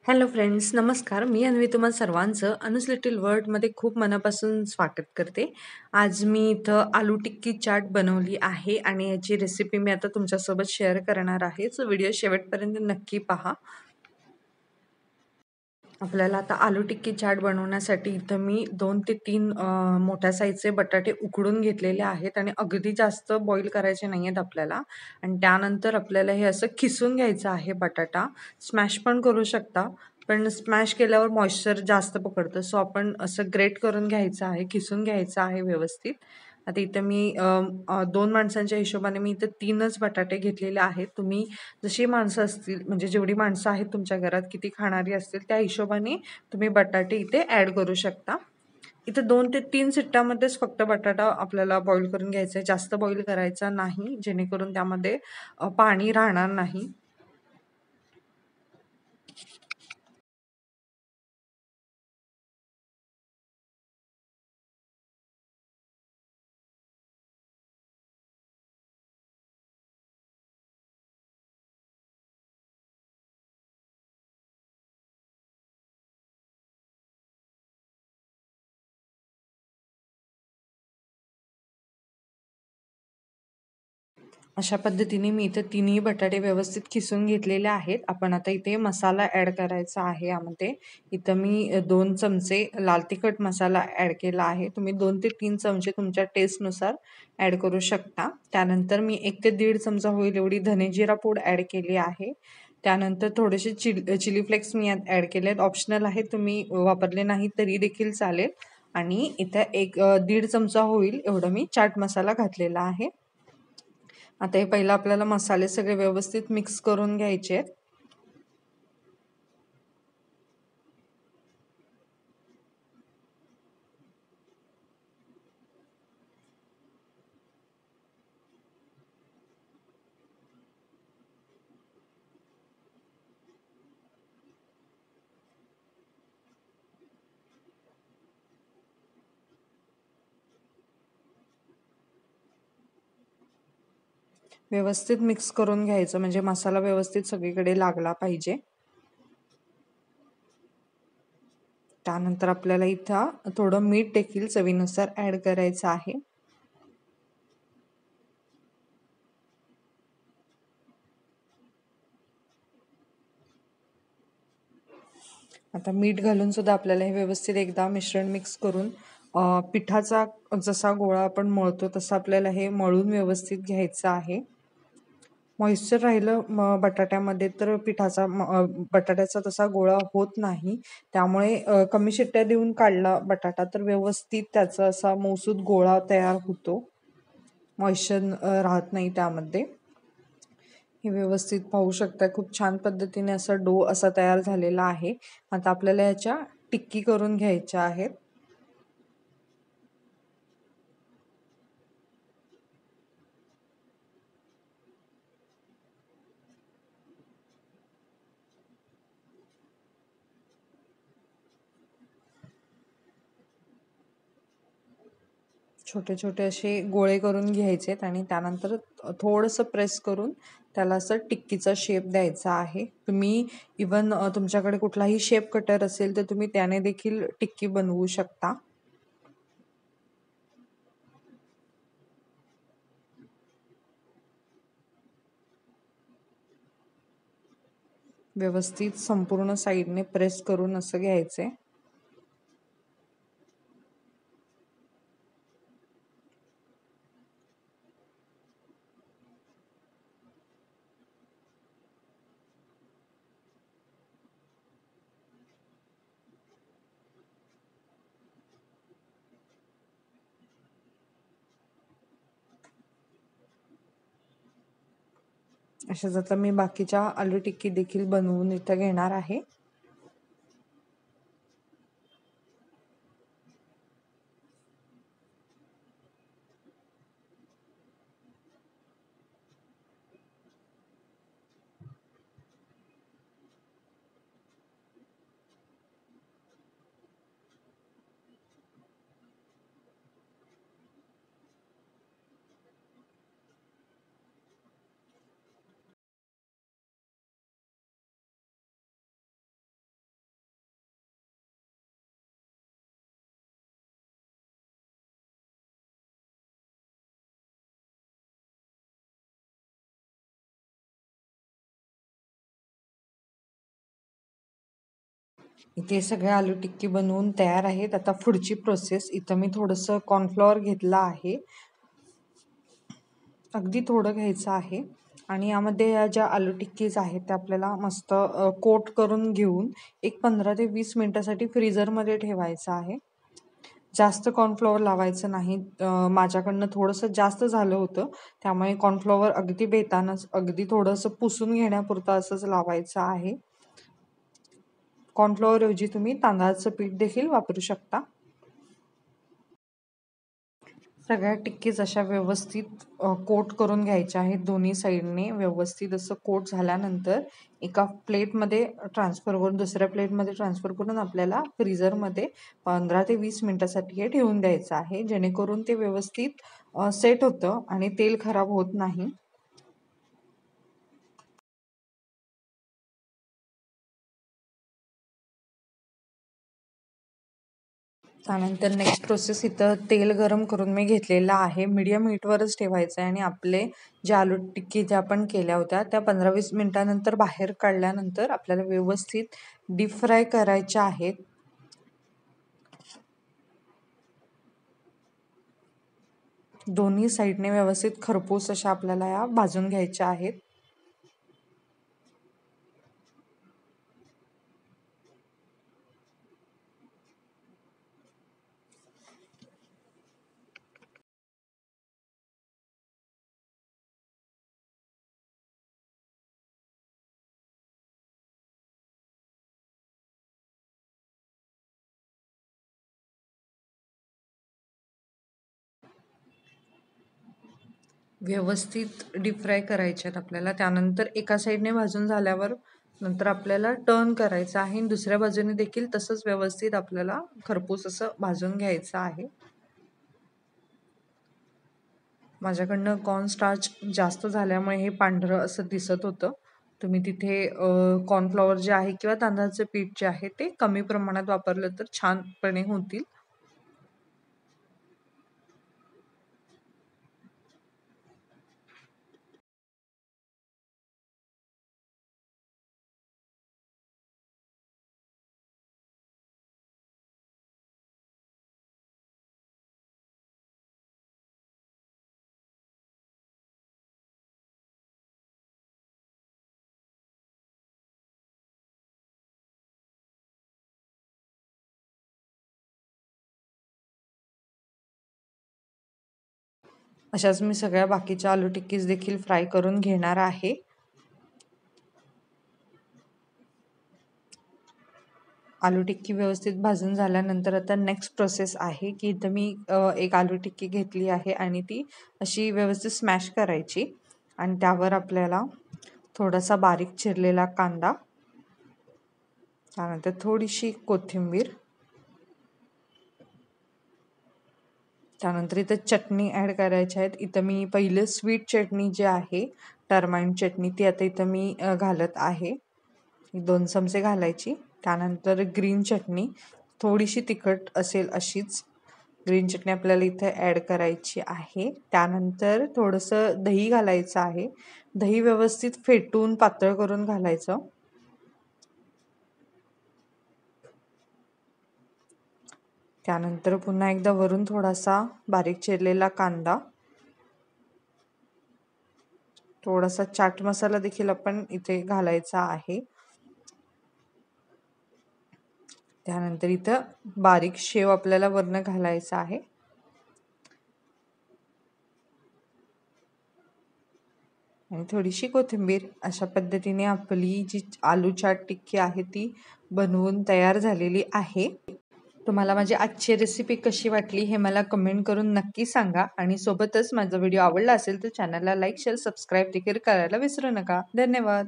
Hello friends, नमस्कार. मी अन्वी तुम्हा सर्वांचं अनुज लिटिल वर्ल्डमध्ये खूप मनापासून स्वागत करते. आज मी इथं आलू टिक्की चाट बनवली आहे आणि याची रेसिपी मी आता तुमच्यासोबत शेअर करणार आहे. सो व्हिडिओ शेवटपर्यंत नक्की पहा. आपल्याला आता आलू टिक्की चाट बनवण्यासाठी इथं मी 2 ते 3 मोठ्या साईजचे बटाटे उकडून घेतलेले आहेत आणि अगदी जास्त बॉईल करायचे नाही आहेत आपल्याला. आणि त्यानंतर आपल्याला हे असं खिसून घ्यायचं आहे बटाटा. स्मॅश पण करू शकता, पण स्मॅश केल्यावर मॉइश्चर जास्त पकडतं. सो आपण असं ग्रेट करून घ्यायचं आहे, खिसून घ्यायचं आहे व्यवस्थित. आता इथं मी 2 माणसांच्या हिशोबाने मी इथं 3च बटाटे घेतलेले आहेत. तुम्ही जशी माणसं असतील, म्हणजे जेवढी माणसं आहेत तुमच्या घरात, किती खाणारी असतील त्या हिशोबाने तुम्ही बटाटे इथे ॲड करू शकता. इथं 2 ते 3 शिट्ट्यामध्येच फक्त बटाटा आपल्याला बॉईल करून घ्यायचा आहे. जास्त बॉईल करायचा नाही, जेणेकरून त्यामध्ये पाणी राहणार नाही. अशा पद्धतीने मी इथे तिन्ही बटाटे व्यवस्थित खिसून घेतलेले आहेत. आपण आता इथे मसाला ॲड करायचा आहे यामध्ये. इथं मी 2 चमचे लाल तिखट मसाला ॲड केला आहे. तुम्ही 2 ते 3 चमचे तुमच्या टेस्टनुसार ॲड करू शकता. त्यानंतर मी 1 ते 1.5 चमचा होईल एवढी धने जिरा पूड ॲड केली आहे. त्यानंतर थोडेसे चिली फ्लेक्स मी यात ॲड केले आहेत. ऑप्शनल आहे, तुम्ही वापरले नाही तरी देखील चालेल. आणि इथं 1-1.5 चमचा होईल एवढं मी चाट मसाला घातलेला आहे. आता हे पहिलं आपल्याला मसाले सगळे व्यवस्थित मिक्स करून घ्यायचे आहेत. व्यवस्थित मिक्स करून घ्यायचं, म्हणजे मसाला व्यवस्थित सगळीकडे लागला पाहिजे. त्यानंतर आपल्याला इथं थोडं मीठ देखील चवीनुसार ॲड करायचं आहे. आता मीठ घालून सुद्धा आपल्याला हे व्यवस्थित एकदा मिश्रण मिक्स करून पिठाचा जसा गोळा आपण मळतो तसं आपल्याला हे मळून व्यवस्थित घ्यायचं आहे. मॉइश्चर राहिलं बटाट्यामध्ये तर बटाट्याचा तसा गोळा होत नाही. त्यामुळे कमी शिट्ट्या देऊन काढला बटाटा तर व्यवस्थित त्याचा असा मऊसूत गोळा तयार होतो. मॉइश्चर राहत नाही त्यामध्ये. हे व्यवस्थित पाहू शकता, खूप छान पद्धतीने असा डो असा तयार झालेला आहे. आता आपल्याला याच्या टिक्की करून घ्यायच्या आहेत. छोटे छोटे असे गोळे करून घ्यायचे आणि त्यानंतर थोडंसं प्रेस करून त्याला असं टिक्कीचा शेप द्यायचा आहे. तुम्ही इवन तुमच्याकडे कुठलाही शेप कटर असेल तर तुम्ही त्याने देखील टिक्की बनवू शकता. व्यवस्थित संपूर्ण साईडने प्रेस करून असं घ्यायचंय. अशाच आता मी बाकीच्या आलू टिक्की देखील बनवून इथं घेणार आहे. इथे सगळे आलू टिक्की बनवून तयार आहेत. आता पुढची प्रोसेस, इथं मी थोडंसं कॉर्नफ्लॉवर घेतला आहे, अगदी थोडं घ्यायचं आहे आणि यामध्ये या ज्या आलू टिक्कीज आहेत त्या आपल्याला मस्त कोट करून घेऊन एक 15 ते 20 मिनिटासाठी फ्रीझरमध्ये ठेवायचं आहे. जास्त कॉर्नफ्लॉवर लावायचं नाही. माझ्याकडनं थोडंसं जास्त झालं होतं, त्यामुळे कॉर्नफ्लॉवर अगदी बेतानच अगदी थोडंसं पुसून घेण्यापुरतं असंच लावायचं आहे. कॉर्नफ्लॉवर ऐवजी तुम्ही तांदळाचं पीठ देखील वापरू शकता. सगळ्या टिक्कीज अशा व्यवस्थित कोट करून घ्यायच्या आहेत. दोन्ही साईडने व्यवस्थित असं कोट झाल्यानंतर एका प्लेटमध्ये ट्रान्सफर करून दुसऱ्या प्लेटमध्ये ट्रान्सफर करून आपल्याला फ्रीझरमध्ये 15 ते 20 मिनिटासाठी हे ठेवून द्यायचं आहे, जेणेकरून ते व्यवस्थित सेट होतं आणि तेल खराब होत नाही. त्यानंतर नेक्स्ट प्रोसेस, इथं तेल गरम करून मी घेतलेलं आहे. मीडियम हीटवरच ठेवायचं आहे आणि आपले जे आलू टिक्की ज्या आपण केल्या होत्या त्या 15-20 मिनिटानंतर बाहेर काढल्यानंतर आपल्याला व्यवस्थित डीप फ्राय करायच्या आहेत. दोन्ही साईडने व्यवस्थित खरपूस अशा आपल्याला या भाजून घ्यायच्या आहेत. व्यवस्थित डीप फ्राय करायचे आहेत आपल्याला. त्यानंतर एका साईडने भाजून झाल्यावर नंतर आपल्याला टर्न करायचं आहे आणि दुसऱ्या बाजूने देखील तसंच व्यवस्थित आपल्याला खरपूस असं भाजून घ्यायचं आहे. माझ्याकडनं कॉर्न स्टार्च जास्त झाल्यामुळे हे पांढरं असं दिसत होतं. तुम्ही तिथे कॉर्नफ्लॉवर जे आहे किंवा तांदळाचं पीठ जे आहे ते कमी प्रमाणात वापरलं तर छानपणे होतील. अशाच मी सगळ्या बाकीच्या आलू टिक्कीज देखील फ्राय करून घेणार आहे. आलू टिक्की व्यवस्थित भाजून झाल्यानंतर आता नेक्स्ट प्रोसेस आहे की इथं मी एक आलू टिक्की घेतली आहे आणि ती अशी व्यवस्थित स्मॅश करायची आणि त्यावर आपल्याला थोडासा बारीक चिरलेला कांदा, त्यानंतर थोडीशी कोथिंबीर, त्यानंतर इथं चटणी ॲड करायच्या आहेत. इथं मी पहिलं स्वीट चटणी जी आहे, टर्माइन चटणी, ती आता इथं मी घालत आहे. 2 चमचे घालायची. त्यानंतर ग्रीन चटणी, थोडीशी तिखट असेल अशीच ग्रीन चटणी आपल्याला इथे ॲड करायची आहे. त्यानंतर थोडंसं दही घालायचं आहे. दही व्यवस्थित फेटून पातळ करून घालायचं. त्यानंतर पुन्हा एकदा वरून थोडासा बारीक चिरलेला कांदा, थोडासा चाट मसाला देखील आपण इथे घालायचा आहे. त्यानंतर इथं बारीक शेव आपल्याला वरनं घालायचा आहे आणि थोडीशी कोथिंबीर. अशा पद्धतीने आपली जी आलू चाट टिक्की आहे ती बनवून तयार झालेली आहे. तुम्हाला माझी आजची रेसिपी कशी वाटली हे मला कमेंट करून नक्की सांगा आणि सोबतच माझा व्हिडिओ आवडला असेल तर चॅनलला लाईक, शेअर, सबस्क्राईब देखील करायला विसरू नका. धन्यवाद.